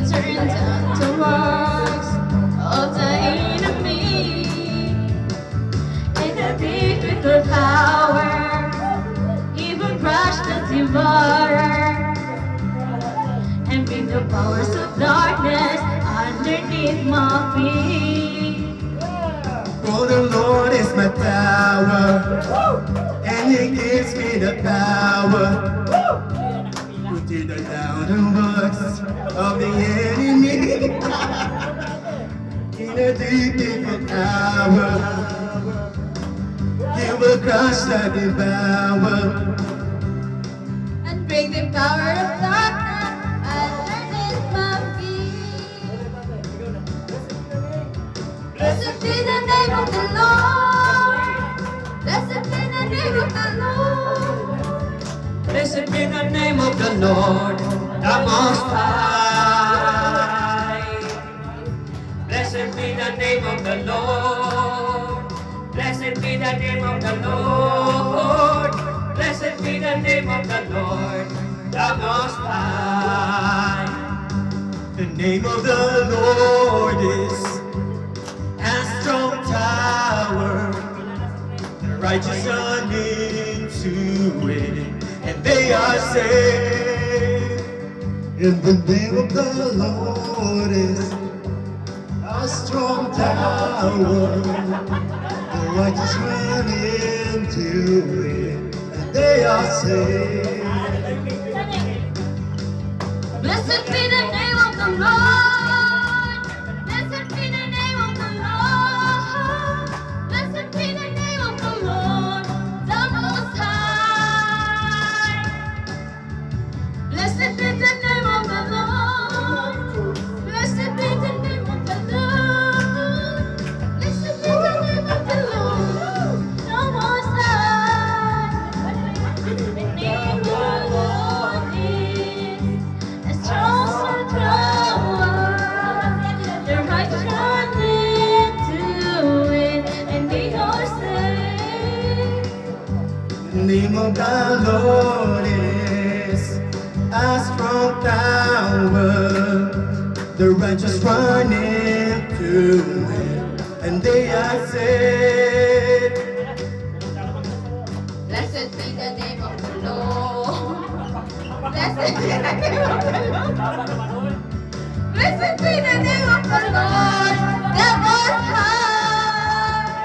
turn down the works of the enemy. In a difficult hour, He will crush the devourer and bring the powers of darkness underneath my feet. For the Lord is my tower, and He gives me the power to tear down the works of the enemy. In a difficult hour, He will crush the devourer And bring the power of darkness underneath my feet. Blessed be the name of the Lord. Blessed be the name of the Lord. Blessed be the name of the Lord, the Most High. Blessed be the name of the Lord. Blessed be the name of the Lord. Blessed be the name of the Lord, the Most High. The name of the Lord is a strong tower. The righteous run into it, and they are saved. In the name of the Lord is a strong tower. The righteous run into it, and they are saved. Blessed be the name of the Lord. Blessed be the name of the Lord. Blessed be the name of the Lord, the Most High. Blessed be the name of the Lord. Blessed be the name of the Lord. Blessed be the name of the Lord, the Most High. The name of the Lord is a strong tower. The righteous run into it, and they are saved. The name of the Lord is a strong tower. The righteous run into it, and they are saved. Blessed be the name of the Lord. Blessed be the name of the Lord. Blessed be the name of the Lord, the Most High.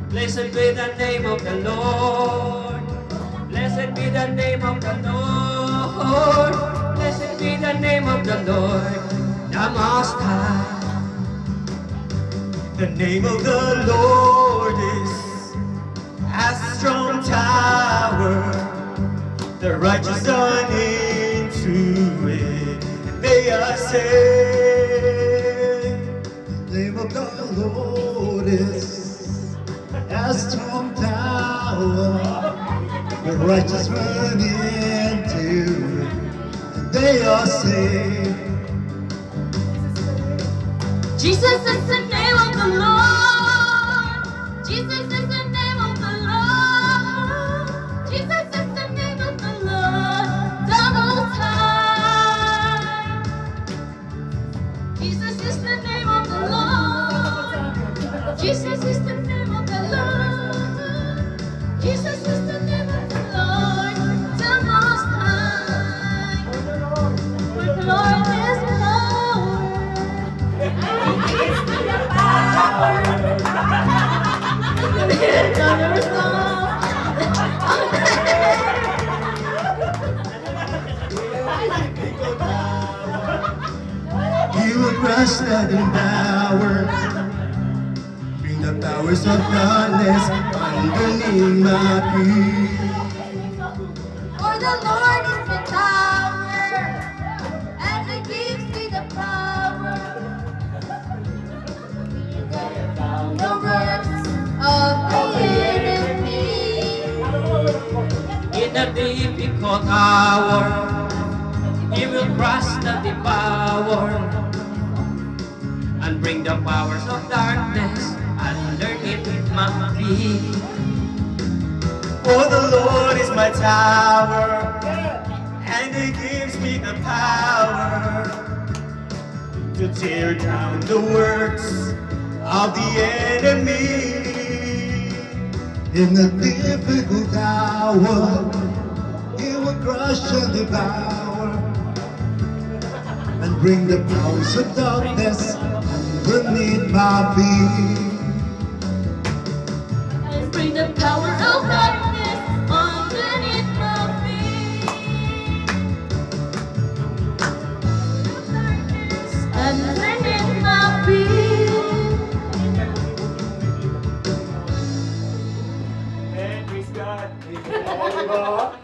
Blessed be the name of the Lord. Blessed be the name of the Lord. Blessed be the name of the Lord, the Most High. The name of the Lord is a strong tower. The righteous run into it, and they are saved. The name of the Lord is a strong tower. The righteous run into it, and they are saved. Jesus is the name of the Lord. Jesus is the name of the Lord. Jesus is the name of the Lord, the Most High. Jesus is the name of the Lord. Jesus is the name of the Lord. Jesus is the name of the Lord, the Most High. For the Lord is power. Another song. He will crush the devourer, bring the powers of darkness underneath my feet. For the Lord is my tower, and He gives me the power. The works of the enemy. In the difficult hour, He will crush the devourer and bring the powers of darkness underneath my feet. For the Lord is my tower, and it gives me the power to tear down the works of the enemy. In the difficult hour, He will crush and devour and bring the powers of darkness underneath my feet. And bring the power of darkness underneath my feet. Underneath my feet. And praise God. Diba?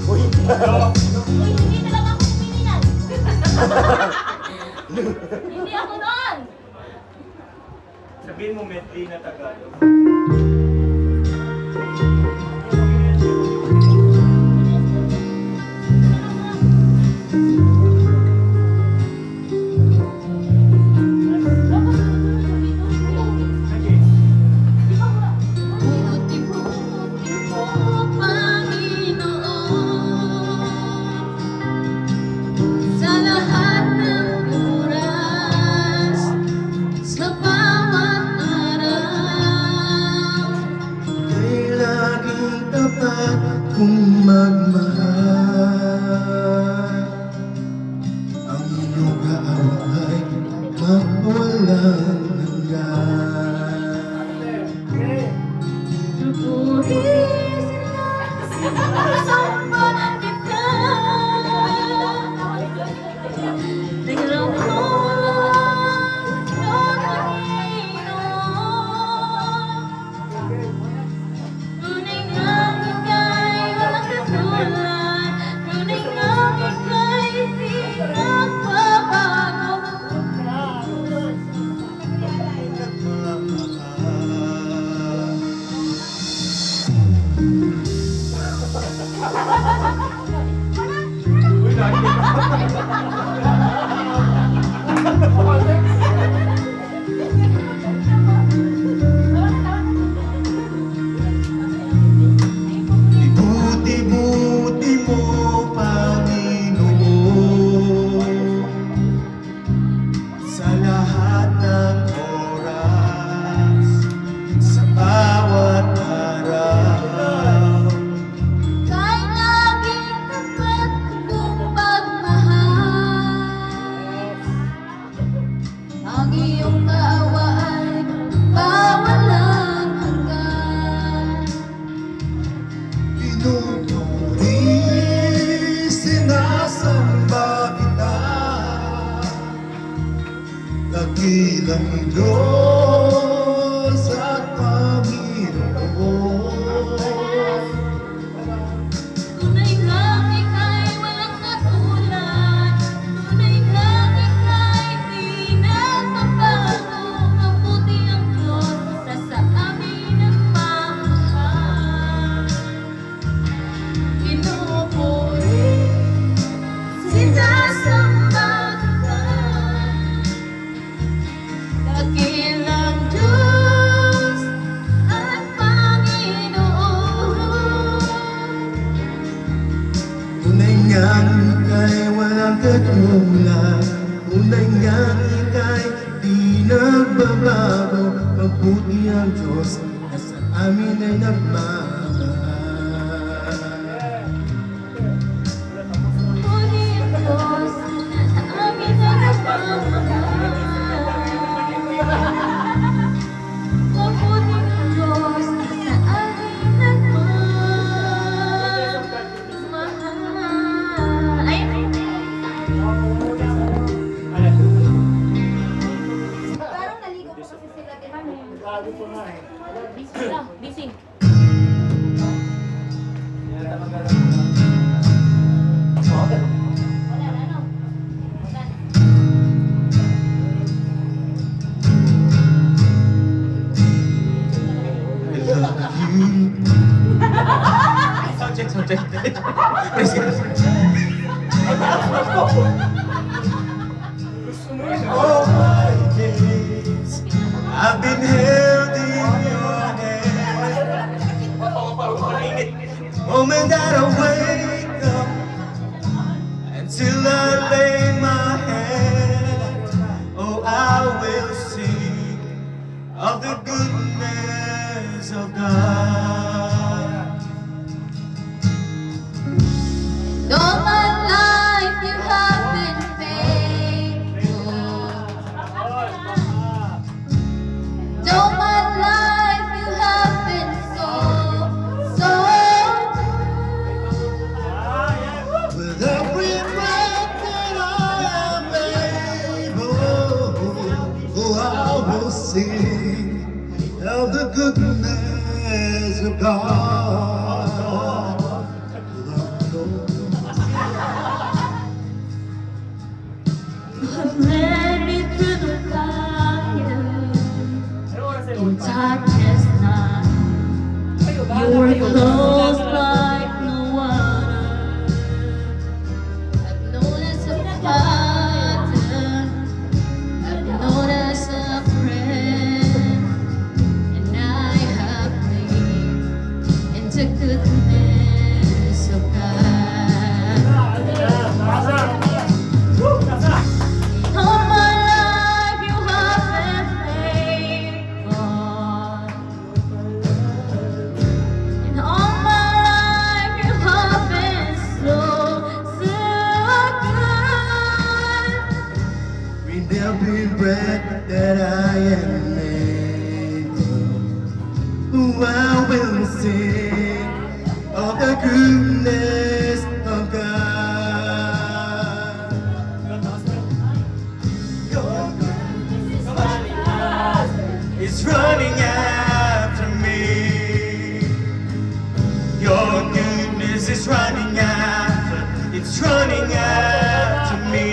Uy, hindi na lang ako pumilinan. Hindi ako doon. Sabihin mo medley na Tagalog. Sige. Buti-buti mo, Panginoon, sa lahat ng oras, sa bawat araw. Kay laging tapat kong magmahal. Ang iyong kaawa ay mawalang hanggan. Lubuhin sinasamba kita. Naglulong ng Panginoon. Tunay ngang ika'y walang katulad. Tunay ngang ika'y di nagbabago. Uy, lagi. Ibuti-buti mo, Panginoon, sa lahat ng oras, sa bawat araw. Kay laging tapat kong pagmahal. Ang iyong kaawa ay bawalang hanggan. Pinupuri, sinasamba kita, dakilang Diyos at Panginoon. Tunay ngang ika'y walang katulad. Tunay ngang ika'y di nagbabago. Mabuti ang Diyos na sa amin nagmamahal. Pinupuri, sinasamba kita. Dakilang Diyos at Panginoon. Tunay ngang ika'y walang katulad, tunay ngang ika'y di nagbabago. Mabuti ang Diyos na sa amin ay nagmamahal. Mabuti ang Diyos na sa amin ay nagmamahal. Mabuti ang Diyos na sa amin nagmamahal. Ay, Parang naligo po kasi sila din. busy lang, busy. Wala na, no? Wala na. I love you. check. Praise God. All my days, I've been held in your hand. Moment that I wake up until I lay my head, oh, I will sing of the goodness of God. All my life you have been faithful. And all my life you have been so good. With every breath that I am able, oh, I will sing of the goodness of God. You have led me through the fire in darkness night. You were close like no other. I've known as a father, I've known as a friend, and I have lived in the goodness of God. All my life you have been faithful. And all my life you have been so good. With every breath that I am able, oh, I will sing of the goodness of God. Your goodness is running after me. Your goodness is running after, it's running after me.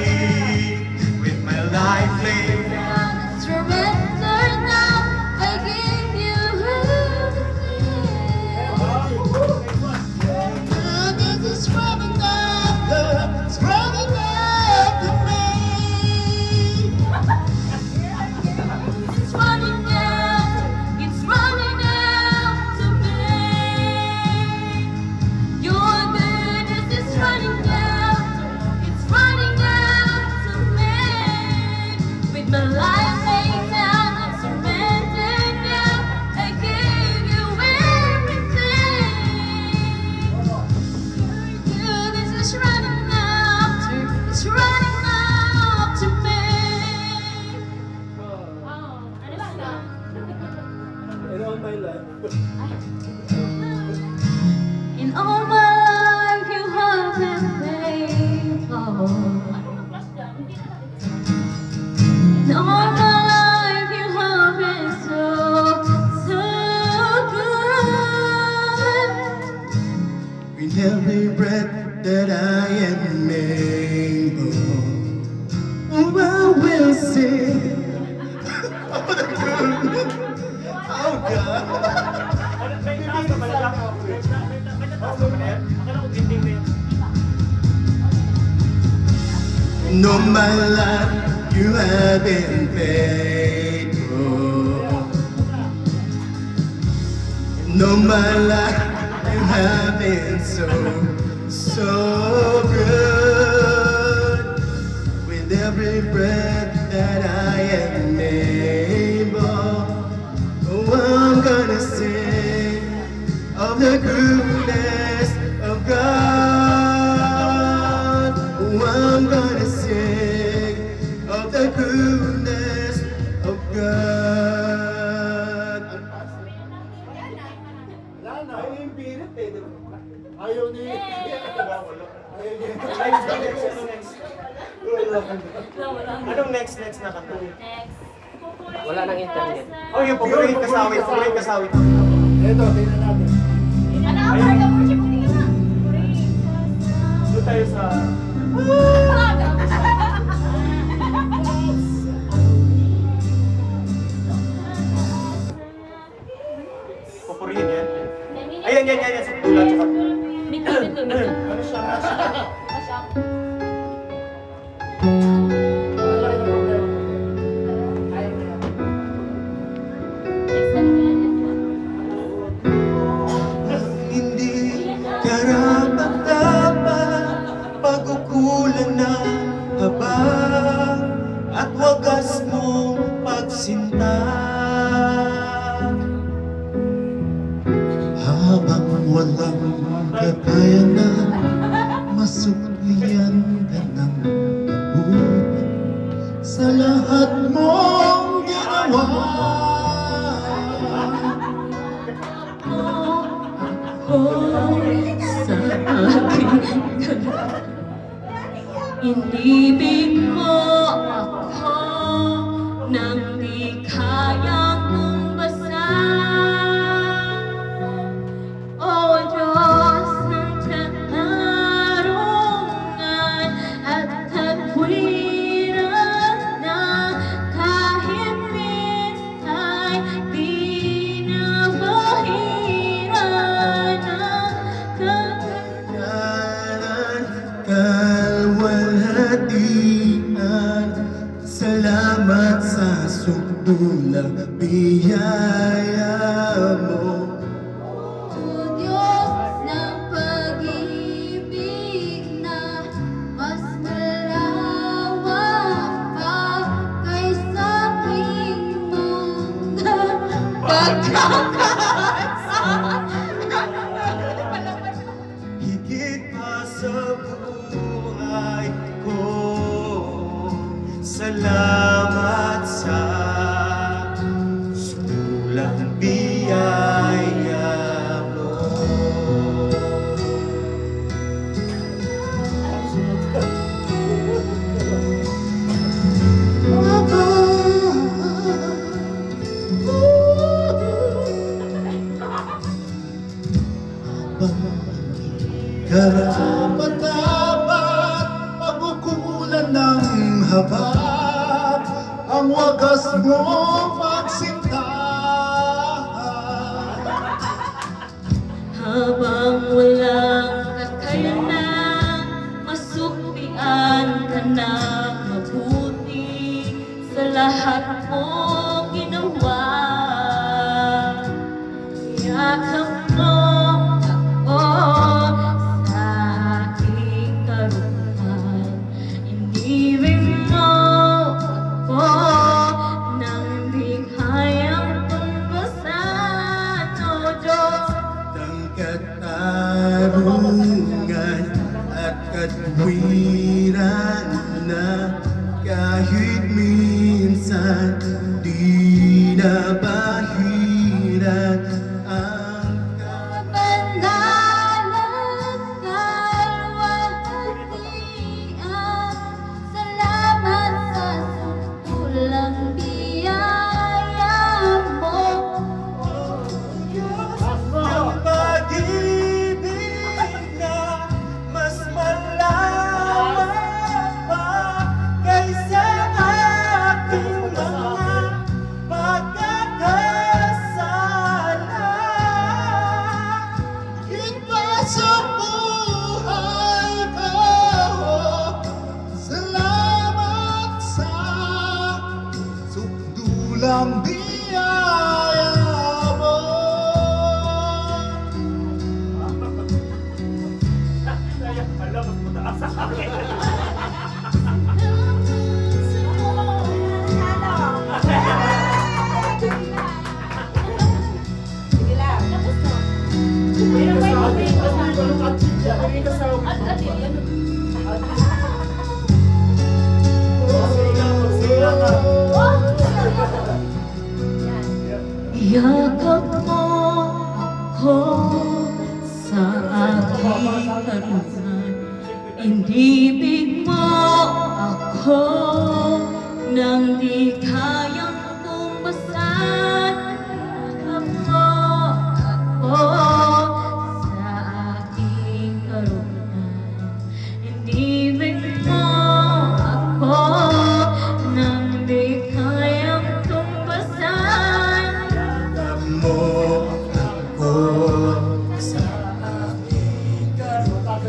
With my life laid down, Surrender now, I give you everything. goodness is running after, it's running after me. It's running out, it's running out to me. Your goodness is running out, it's running out to me. With my life laid down, I surrender now, I give you everything. Your goodness is running after, it's running out to me. In all my life you have been faithful. In all my life you have been so good. With every breath that I am able, oh, I will sing of the goodness of God. And all my life you have been faithful. And all my life you have been so good. With every breath that I am able, oh, I'm gonna sing of the goodness of God. Oh, I'm gonna sing of the goodness of God. Wala na, ayaw yung pirit eh, di ba? Ayaw niya. Ayaw niya. Anong next na kanta? Next. Wala nang internet. Oh, yung paborito kasawit. Ito, tingnan natin. Ano ang harga mo? Chip, tingnan na. Doon tayo sa... Pupurihin yan. Ayan. Sa pula. Ano siya? Masya. Wala rin ang problema. Ayaw mo yan. Next time na yan. Hindi karapat-dapat pagkukulan ng habang at wagas mong pagsinta. Habang walang kakayanan, masuklian ka ng mabuti sa lahat mong ginawa. Sa aking inibig mo ako nang di kayang tumbasan. O Diyos ng katarungan at katwiran na kahit minsan di na bahiran ng Kalwalhatian, salamat sa sukdulang biyaya mo. O Diyos ng pag-ibig na mas malawak pa kaysa aking mga pagkakasama. Higit pa sa buhay ko, salamat sa sukdulang biyaya mo. Karapat-dapat pagkukulan ng habag ang wagas mo pagsinta. Habang walang kakayanan, masuklian ka na mabuti sa lahat mong ginawa. Yakap mo ako sa aking karunungan. Inibig mo ako nang di kayang tumbasan. O Diyos Ng katarungan at katwiran na kahit minsan di na bahiran ang kapandalan, kalwalhatian. Salamat sa sukdulang biyaya mo. ang pag-ibig na mas malawak pa kaysa aking mga pagkakasala. Higit pa sa buhay ko, salamat sa sukdulang biyaya mo. Alam mo taas sa akin. Sige lang. Tapos na. May kasabi. Ano ka tiya? May kasabi. Sila ka. Yakap mo ako sa aking karunungan. Inibig mo ako nang di kayang tumbasan. Yakap mo ako sa aking karunungan. Inibig mo ako nang di kayang tumbasan. Yakap mo ako sa aking karunungan.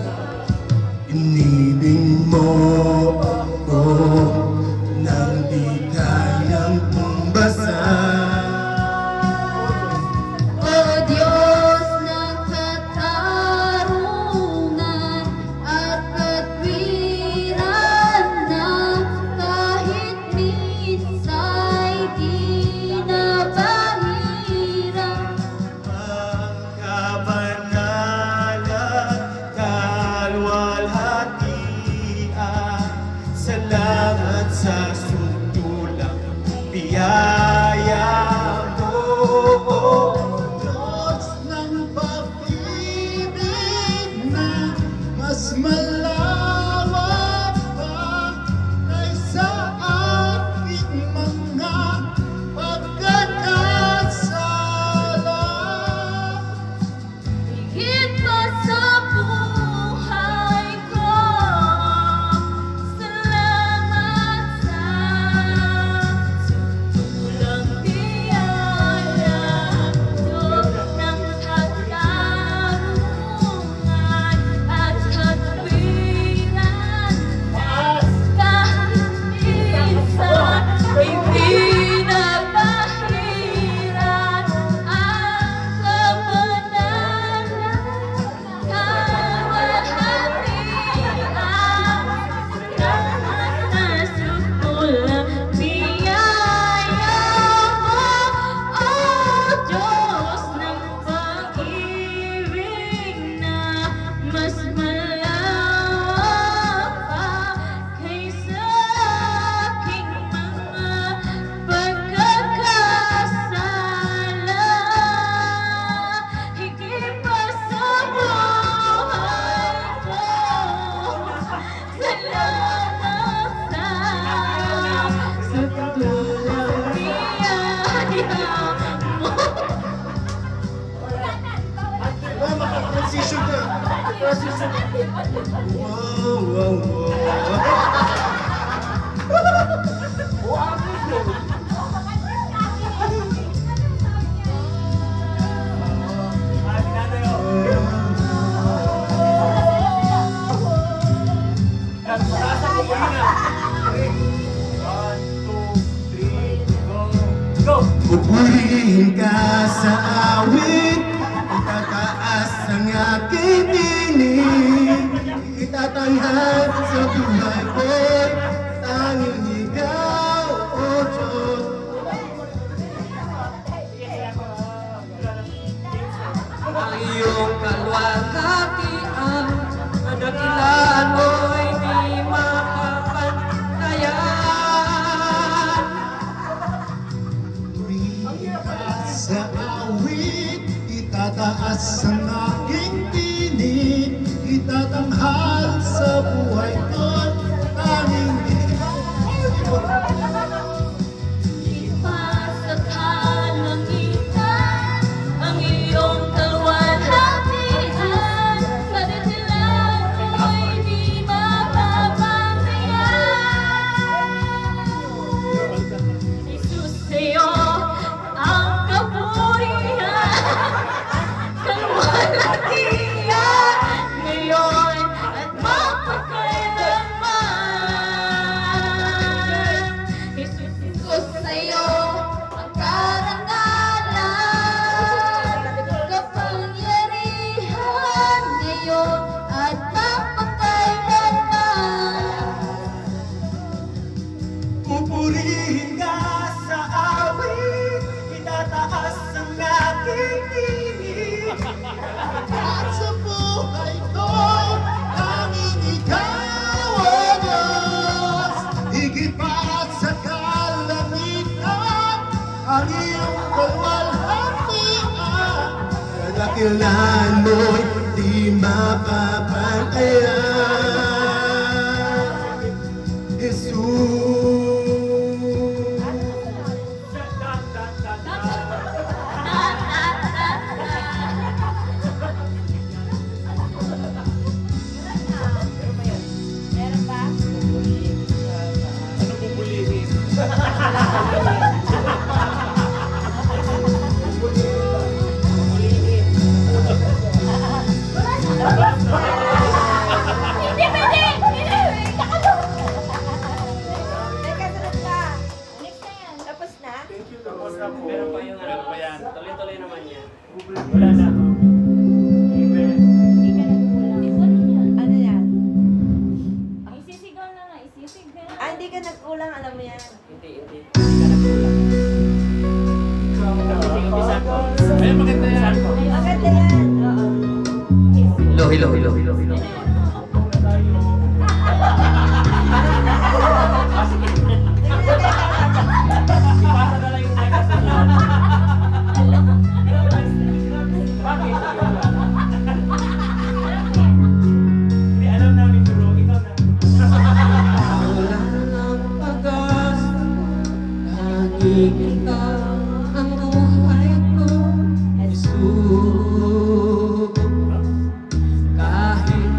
Wow, wow, wow. Oh, artist yun. Ah, sinanay oh. Nagpakasan ko pa yun ah. 1, 2, 3, go! Pupurihin ka sa awit, itataas ang aking tinig, itatanghal sa buhay ko, tanging ikaw, O Diyos. Ang iyong kalwalhatian, kadakilaan mo'y di mapapantayan. Pupurihin ka sa awit, itataas ang aking tinig, itatanghal sa buhay ko, tanging ikaw, O Diyos. Ipasa kalangitan ang iyong kaluwalhatian, kadakilaan mo'y di mapapantayan. Jesus, sa'yo ang kapurihan, kaluwalhatian, ngayon at mapakailanman. Jesus, sa'yo ang karangalan, kapangyarihan, ngayon at mapakailanman. Pupurihin ka sa awit, itataas ang aking tinig, at sa buhay ko, tanging ikaw, O Diyos. Higit pa sa kalangitan, ang iyong kaluwalhatian, kadakilaan mo'y di mapapantayan. Jesus. Meron ba? Ano bubulihin? Hindi pwede! Hindi! Teka, sunod ka. Next na yan. Tapos na? Thank you, tapos na po. Meron pa yung Meron pa yan. Tuloy-tuloy naman yan. Wala na. Amen. Hindi ka nagkulang. Ano yan? Isisigaw na nga, isisigaw. Ah, hindi ka nagkulang, alam mo yan. Hindi ka nagkulang. Umpisan ko. Ay, maganda yan. Maganda yan. Oo. Hello, hello, hello. Ipasa na lang yung mic sa inyo. Bakit? Hindi alam namin bro, ikaw na. Wala ng pag-asa, tanging ikaw ang buhay ko, Jesus. Kahit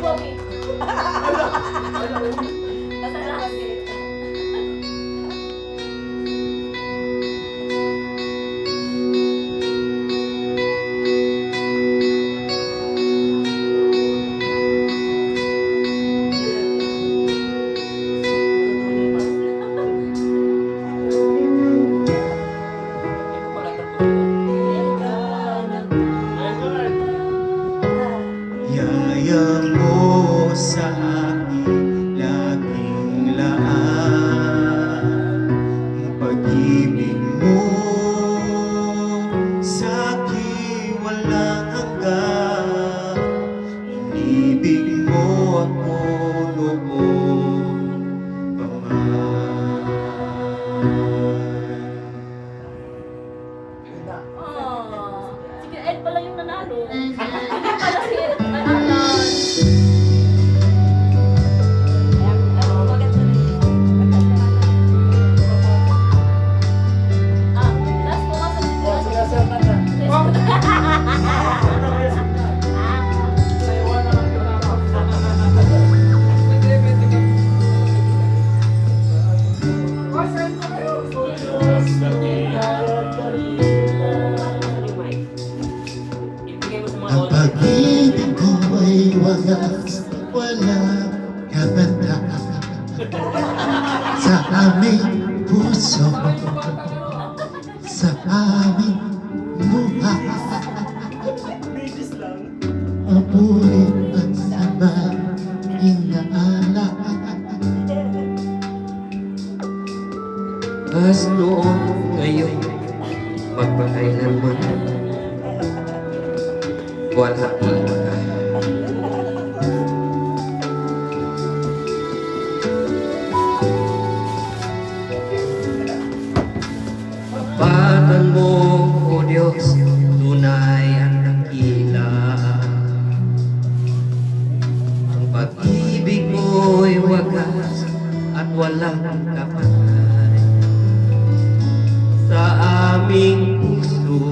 Bobby. Nasa lahat eh. Yaya mo sa aking laging laan, pag-ibig mo sa aking walang hanggan, inibig mo ako noon pa man. Oh, sige, Ed pala yung nanalo. Hindi pala si Ed nanalo. Ah, last mo nga sa Oh, sila sir na na. Naiwan na lang yun ako. Oh, sir ko kayo. Ibigay mo sa mga Ang pag-ibig ko ay wagas, walang kabanda sa aming puso, sa aming buhay. Abutin ang sabay inaala. As noon ngayon, magpakailanman, wala iba. Patan mo, O Diyos, tunay ang dakila. Ang pag-ibig mo'y wagas at walang kapatay. Sa aming puso,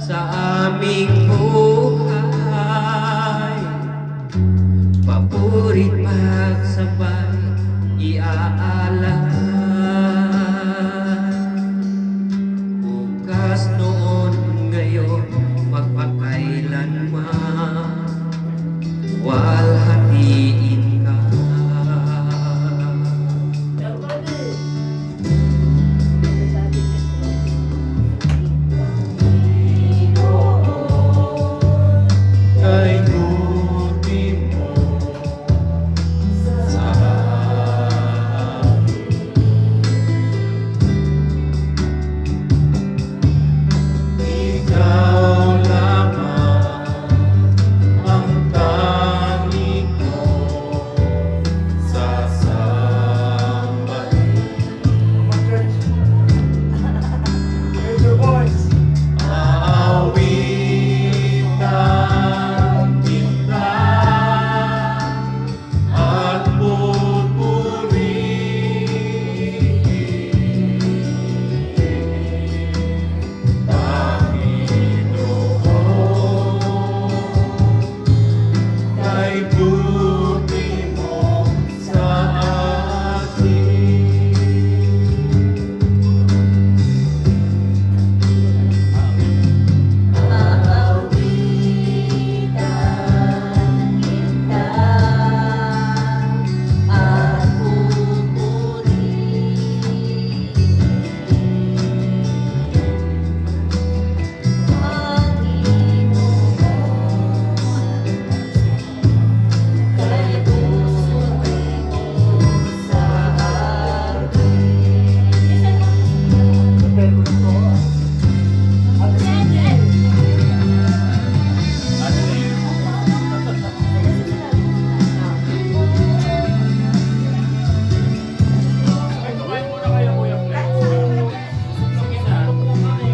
sa aming buhay, paborit pagsabay iaalay. Bukas noon ngayon, magpakailanman, wala